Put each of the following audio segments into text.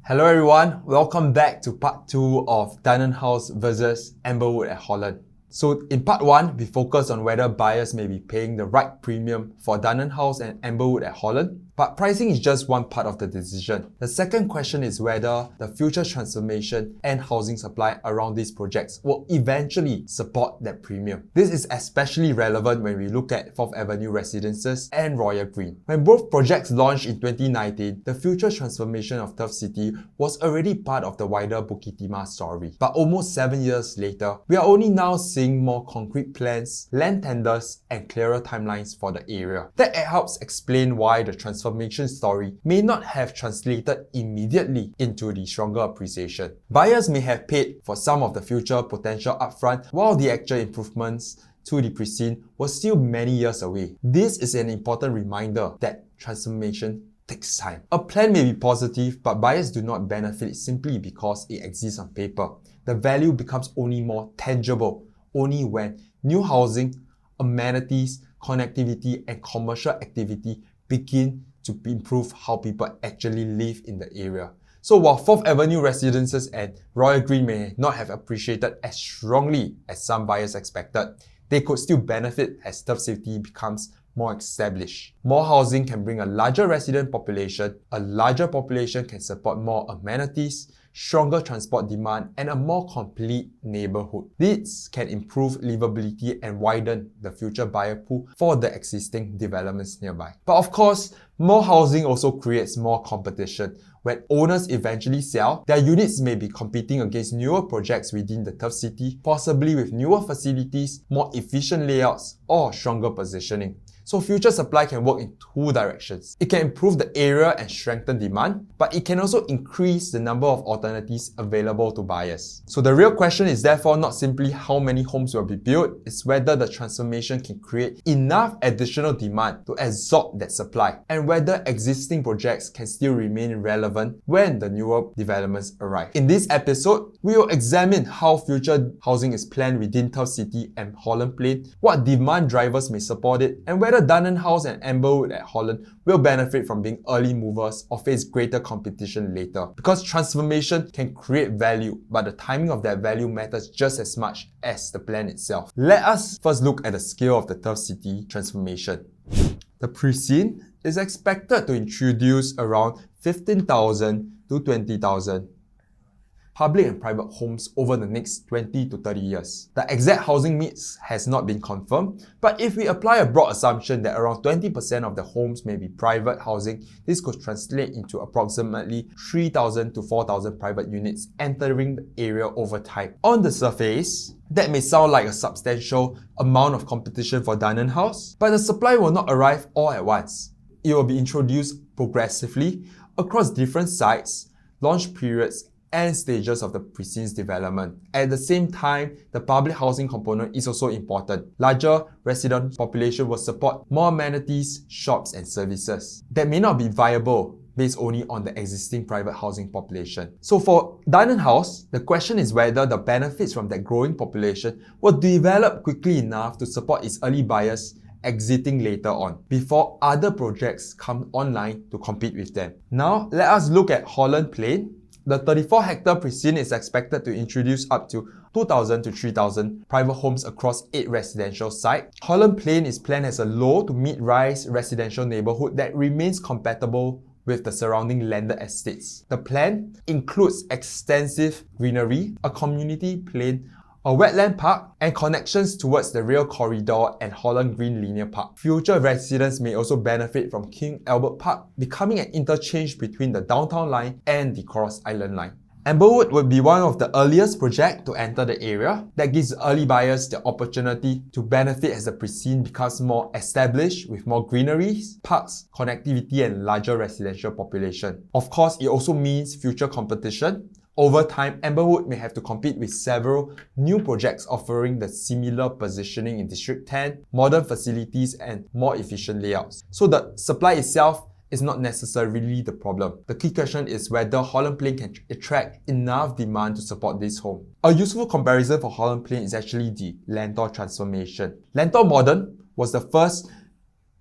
Hello everyone, welcome back to part 2 of Dunearn House versus Amberwood at Holland. So in part 1, we focused on whether buyers may be paying the right premium for Dunearn House and Amberwood at Holland, but pricing is just one part of the decision. The second question is whether the future transformation and housing supply around these projects will eventually support that premium. This is especially relevant when we look at 4th Avenue Residences and Royal Green. When both projects launched in 2019, the future transformation of Turf City was already part of the wider Bukit Timah story. But almost 7 years later, we are only now seeing more concrete plans, land tenders, and clearer timelines for the area. That helps explain why the transformation story may not have translated immediately into the stronger appreciation. Buyers may have paid for some of the future potential upfront, while the actual improvements to the precinct were still many years away. This is an important reminder that transformation takes time. A plan may be positive, but buyers do not benefit simply because it exists on paper. The value becomes only more tangible only when new housing, amenities, connectivity, and commercial activity begin to improve how people actually live in the area. So while 4th Avenue Residences and Royal Green may not have appreciated as strongly as some buyers expected, they could still benefit as Turf City becomes more established. More housing can bring a larger resident population, a larger population can support more amenities, stronger transport demand, and a more complete neighborhood. This can improve livability and widen the future buyer pool for the existing developments nearby. But of course, more housing also creates more competition. When owners eventually sell, their units may be competing against newer projects within the Turf City, possibly with newer facilities, more efficient layouts, or stronger positioning. So future supply can work in two directions. It can improve the area and strengthen demand, but it can also increase the number of alternatives available to buyers. So the real question is therefore not simply how many homes will be built, it's whether the transformation can create enough additional demand to absorb that supply, and whether existing projects can still remain relevant when the newer developments arrive. In this episode, we will examine how future housing is planned within Turf City and Holland Plain, what demand drivers may support it, and whether Dunearn House and Amberwood at Holland will benefit from being early movers or face greater competition later. Because transformation can create value, but the timing of that value matters just as much as the plan itself. Let us first look at the scale of the Turf City transformation. The precinct is expected to introduce around 15,000 to 20,000 public and private homes over the next 20 to 30 years. The exact housing mix has not been confirmed, but if we apply a broad assumption that around 20% of the homes may be private housing, this could translate into approximately 3,000 to 4,000 private units entering the area over time. On the surface, that may sound like a substantial amount of competition for Dunearn House, but the supply will not arrive all at once. It will be introduced progressively across different sites, launch periods, and stages of the precinct's development. At the same time, the public housing component is also important. Larger resident population will support more amenities, shops, and services that may not be viable based only on the existing private housing population. So for Dunearn House, the question is whether the benefits from that growing population will develop quickly enough to support its early buyers exiting later on, before other projects come online to compete with them. Now, let us look at Holland Plain. The 34-hectare precinct is expected to introduce up to 2,000 to 3,000 private homes across 8 residential sites. Holland Plain is planned as a low to mid-rise residential neighborhood that remains compatible with the surrounding landed estates. The plan includes extensive greenery, a community plain, a wetland park, and connections towards the rail corridor and Holland Green Linear Park. Future residents may also benefit from King Albert Park becoming an interchange between the downtown line and the Cross Island line. Amberwood would be one of the earliest projects to enter the area. That gives early buyers the opportunity to benefit as the precinct becomes more established with more greeneries, parks, connectivity, and larger residential population. Of course, it also means future competition. Over time, Amberwood may have to compete with several new projects offering the similar positioning in District 10, modern facilities, and more efficient layouts. So the supply itself is not necessarily the problem. The key question is whether Holland Plain can attract enough demand to support this home. A useful comparison for Holland Plain is actually the Lentor transformation. Lentor Modern was the first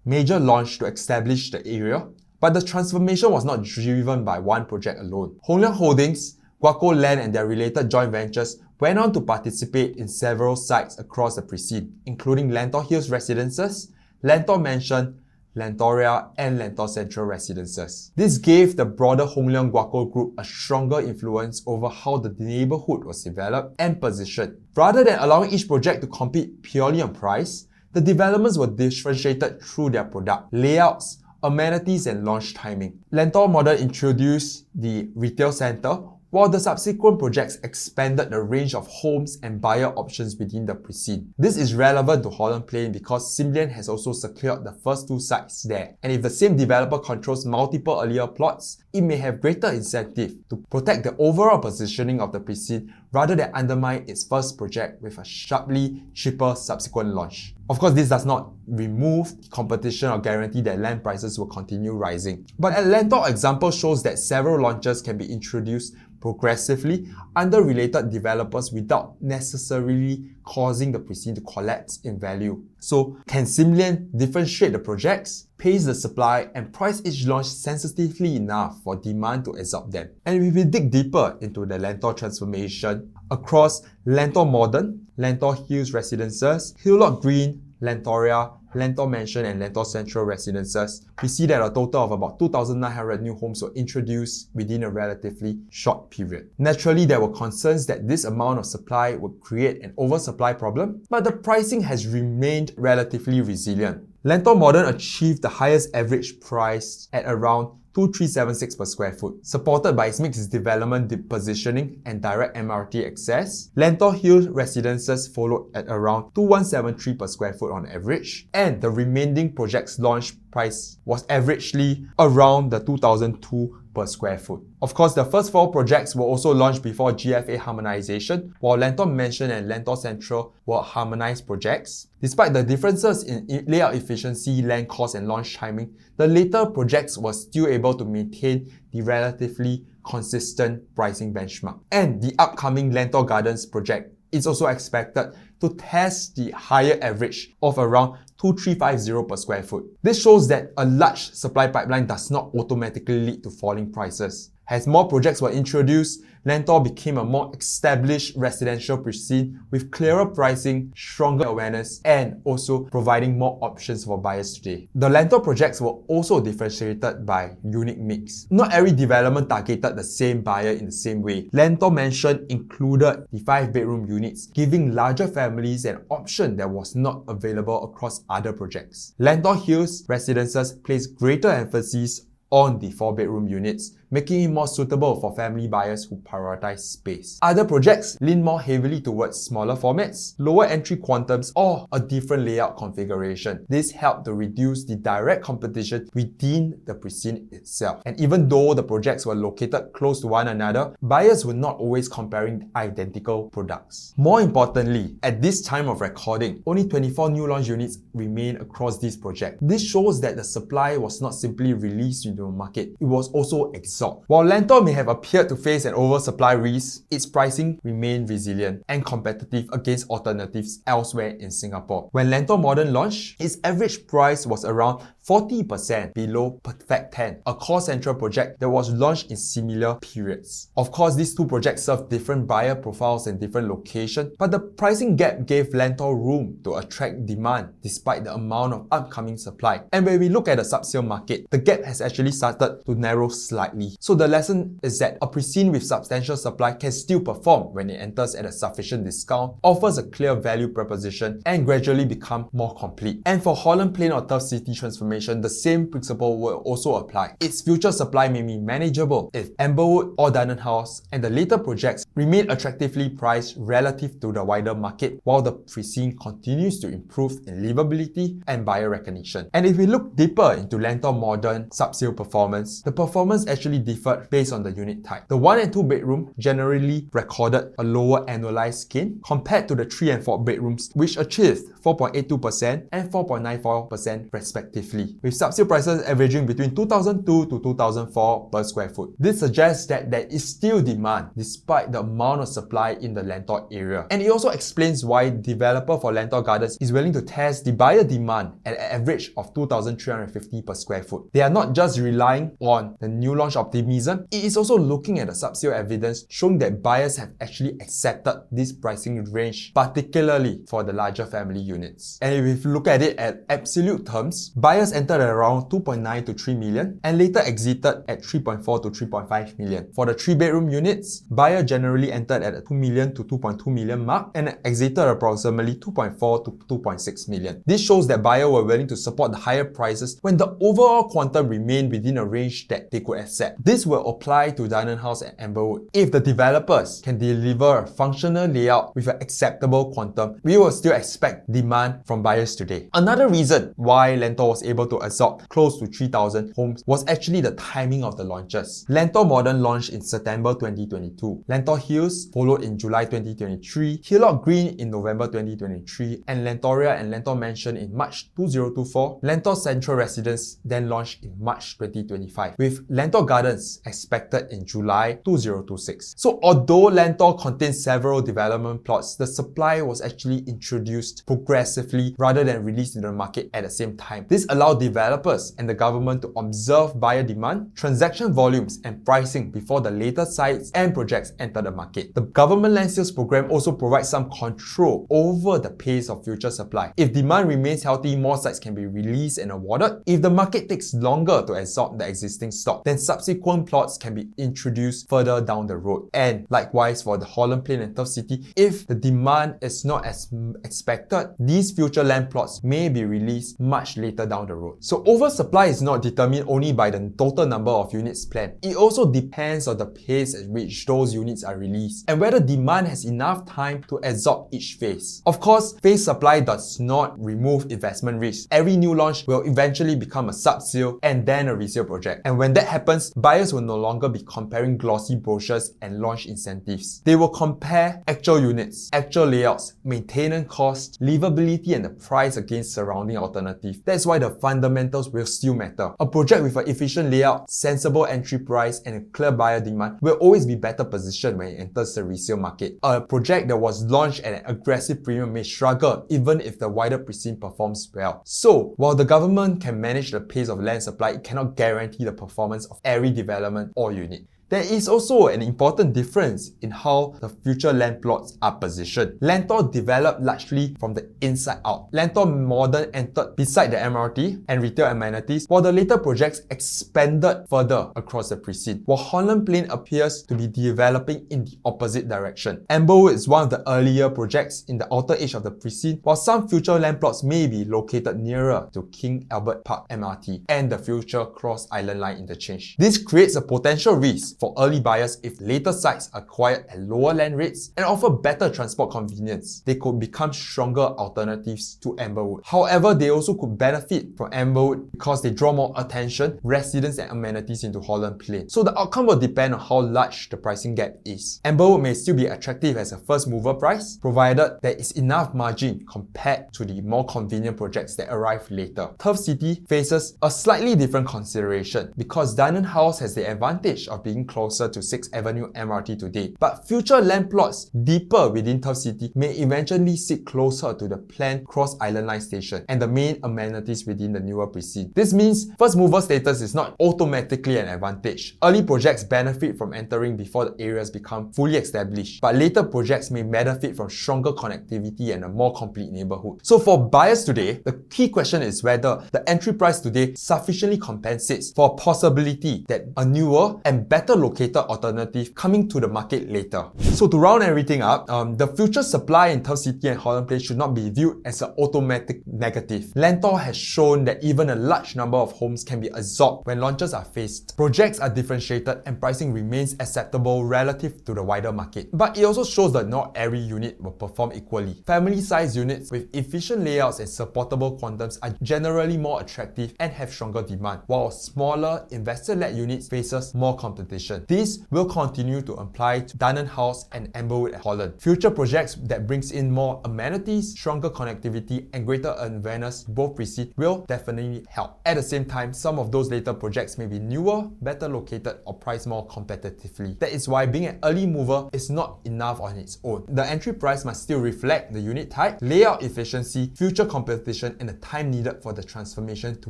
major launch to establish the area, But the transformation was not driven by one project alone. Hong Leong Holdings, Guaco Land and their related joint ventures went on to participate in several sites across the precinct, including Lentor Hills Residences, Lentor Mansion, Lentoria and Lentor Central Residences. This gave the broader Hong Leong Guaco group a stronger influence over how the neighbourhood was developed and positioned. Rather than allowing each project to compete purely on price, the developments were differentiated through their product, layouts, amenities and launch timing. Lentor Modern introduced the retail centre, while the subsequent projects expanded the range of homes and buyer options within the precinct. This is relevant to Holland Plain because Symbian has also secured the first two sites there. And if the same developer controls multiple earlier plots, it may have greater incentive to protect the overall positioning of the precinct rather than undermine its first project with a sharply cheaper subsequent launch. Of course, this does not remove competition or guarantee that land prices will continue rising. But a Lentor example shows that several launches can be introduced progressively under related developers without necessarily causing the precinct to collapse in value. So, can Symbian differentiate the projects, pace the supply, and price each launch sensitively enough for demand to absorb them? And if we dig deeper into the Lentor transformation across Lentor Modern, Lentor Hills Residences, Hillock Green, Lentoria, Lentor Mansion and Lentor Central Residences, we see that a total of about 2,900 new homes were introduced within a relatively short period. Naturally, there were concerns that this amount of supply would create an oversupply problem, but the pricing has remained relatively resilient. Lentor Modern achieved the highest average price at around 2,376 per square foot, supported by its mixed development positioning and direct MRT access. Lentor Hills Residences followed at around 2,173 per square foot on average, and the remaining project's launch price was averagely around the 2,002 per square foot. Of course, the first four projects were also launched before GFA harmonization, while Lentor Mansion and Lentor Central were harmonized projects. Despite the differences in layout efficiency, land cost and launch timing, the later projects were still able to maintain the relatively consistent pricing benchmark. And the upcoming Lentor Gardens project is also expected to test the higher average of around 2,350 per square foot. This shows that a large supply pipeline does not automatically lead to falling prices. As more projects were introduced, Lentor became a more established residential precinct with clearer pricing, stronger awareness, and also providing more options for buyers today. The Lentor projects were also differentiated by unique mix. Not every development targeted the same buyer in the same way. Lentor Mansion included the 5-bedroom units, giving larger families an option that was not available across other projects. Lentor Hills Residences placed greater emphasis on the 4-bedroom units, making it more suitable for family buyers who prioritize space. Other projects lean more heavily towards smaller formats, lower entry quantums, or a different layout configuration. This helped to reduce the direct competition within the precinct itself. And even though the projects were located close to one another, buyers were not always comparing identical products. More importantly, at this time of recording, only 24 new launch units remain across this project. This shows that the supply was not simply released into the market, it was also absorbed. While Lentor may have appeared to face an oversupply risk, its pricing remained resilient and competitive against alternatives elsewhere in Singapore. When Lentor Modern launched, its average price was around 40% below Perfect 10, a core central project that was launched in similar periods. Of course, these two projects serve different buyer profiles and different locations, but the pricing gap gave Lentor room to attract demand despite the amount of upcoming supply. And when we look at the sub-sale market, the gap has actually started to narrow slightly. So the lesson is that a precinct with substantial supply can still perform when it enters at a sufficient discount, offers a clear value proposition, and gradually become more complete. And for Holland Plain or Turf City transformation, the same principle will also apply. Its future supply may be manageable if Amberwood or Dunearn House and the later projects remain attractively priced relative to the wider market, while the precinct continues to improve in livability and buyer recognition. And if we look deeper into Lentor Modern sub-sale performance, the performance actually differed based on the unit type. The 1 and 2 bedroom generally recorded a lower annualized gain compared to the 3 and 4 bedrooms, which achieved 4.82% and 4.94% respectively. nationally, with subsale prices averaging between 2002 to 2004 per square foot. This suggests that there is still demand despite the amount of supply in the Lentor area. And it also explains why developer for Lentor Gardens is willing to test the buyer demand at an average of 2,350 per square foot. They are not just relying on the new launch optimism, it is also looking at the subsale evidence showing that buyers have actually accepted this pricing range, particularly for the larger family units. And if you look at it at absolute terms, buyers entered at around 2.9 to 3 million and later exited at 3.4 to 3.5 million. For the 3-bedroom units, buyer generally entered at a 2 million to 2.2 million mark and exited approximately 2.4 to 2.6 million. This shows that buyers were willing to support the higher prices when the overall quantum remained within a range that they could accept. This will apply to Dunearn House and Amberwood. If the developers can deliver a functional layout with an acceptable quantum, we will still expect demand from buyers today. Another reason why Lentor was able to absorb close to 3,000 homes was actually the timing of the launches. Lentor Modern launched in September 2022. Lentor Hills followed in July 2023, Hillock Green in November 2023, and Lentoria and Lentor Mansion in March 2024. Lentor Central Residence then launched in March 2025, with Lentor Gardens expected in July 2026. So although Lentor contains several development plots, the supply was actually introduced progressively rather than released into the market at the same time. This allowed developers and the government to observe buyer demand, transaction volumes, and pricing before the later sites and projects enter the market. The government land sales program also provides some control over the pace of future supply. If demand remains healthy, more sites can be released and awarded. If the market takes longer to absorb the existing stock, then subsequent plots can be introduced further down the road. And likewise for the Holland Plain and Turf City, if the demand is not as expected, these future land plots may be released much later down the road. So oversupply is not determined only by the total number of units planned. It also depends on the pace at which those units are released and whether demand has enough time to absorb each phase. Of course, phase supply does not remove investment risk. Every new launch will eventually become a sub-sale and then a resale project. And when that happens, buyers will no longer be comparing glossy brochures and launch incentives. They will compare actual units, actual layouts, maintenance cost, livability, and the price against surrounding alternatives. That's why the fundamentals will still matter. A project with an efficient layout, sensible entry price, and a clear buyer demand will always be better positioned when it enters the resale market. A project that was launched at an aggressive premium may struggle even if the wider precinct performs well. So, while the government can manage the pace of land supply, it cannot guarantee the performance of every development or unit. There is also an important difference in how the future land plots are positioned. Lentor developed largely from the inside out. Lentor Modern entered beside the MRT and retail amenities, while the later projects expanded further across the precinct, while Holland Plain appears to be developing in the opposite direction. Amberwood is one of the earlier projects in the outer edge of the precinct, while some future land plots may be located nearer to King Albert Park MRT and the future Cross Island Line interchange. This creates a potential risk for early buyers if later sites are acquired at lower land rates and offer better transport convenience. They could become stronger alternatives to Amberwood. However, they also could benefit from Amberwood because they draw more attention, residents, and amenities into Holland Plain. So the outcome will depend on how large the pricing gap is. Amberwood may still be attractive as a first mover price, provided there is enough margin compared to the more convenient projects that arrive later. Turf City faces a slightly different consideration because Dunearn House has the advantage of being closer to 6th Avenue MRT today, but future land plots deeper within Turf City may eventually sit closer to the planned Cross Island Line station and the main amenities within the newer precinct. This means first mover status is not automatically an advantage. Early projects benefit from entering before the areas become fully established, but later projects may benefit from stronger connectivity and a more complete neighborhood. So for buyers today, the key question is whether the entry price today sufficiently compensates for a possibility that a newer and better located alternative coming to the market later. So to round everything up, the future supply in Turf City and Holland Plain should not be viewed as an automatic negative. Lentor has shown that even a large number of homes can be absorbed when launches are phased. Projects are differentiated and pricing remains acceptable relative to the wider market. But it also shows that not every unit will perform equally. Family-sized units with efficient layouts and supportable quantums are generally more attractive and have stronger demand, while smaller investor-led units faces more competition. competition. This will continue to apply to Dunearn House and Amberwood at Holland. Future projects that brings in more amenities, stronger connectivity and greater awareness both precincts will definitely help. At the same time, some of those later projects may be newer, better located or priced more competitively. That is why being an early mover is not enough on its own. The entry price must still reflect the unit type, layout efficiency, future competition and the time needed for the transformation to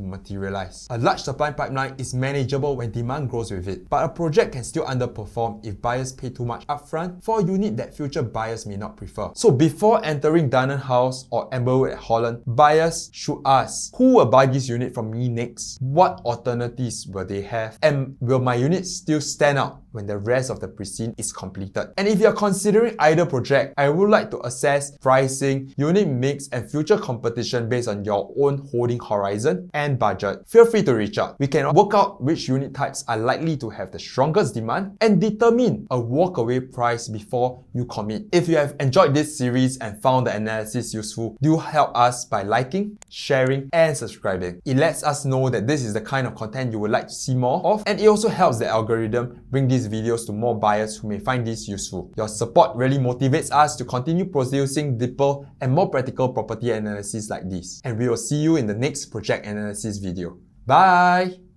materialize. A large supply pipeline is manageable when demand grows with it, but a project can still underperform if buyers pay too much upfront for a unit that future buyers may not prefer. So before entering Dunearn House or Amberwood at Holland, buyers should ask, who will buy this unit from me next? What alternatives will they have? And will my unit still stand out when the rest of the precinct is completed? And if you're considering either project, I would like to assess pricing, unit mix and future competition based on your own holding horizon and budget. Feel free to reach out. We can work out which unit types are likely to have the strongest demand and determine a walkaway price before you commit. If you have enjoyed this series and found the analysis useful, do help us by liking, sharing and subscribing. It lets us know that this is the kind of content you would like to see more of, and it also helps the algorithm bring these videos to more buyers who may find this useful. Your support really motivates us to continue producing deeper and more practical property analysis like this. And we will see you in the next project analysis video. Bye!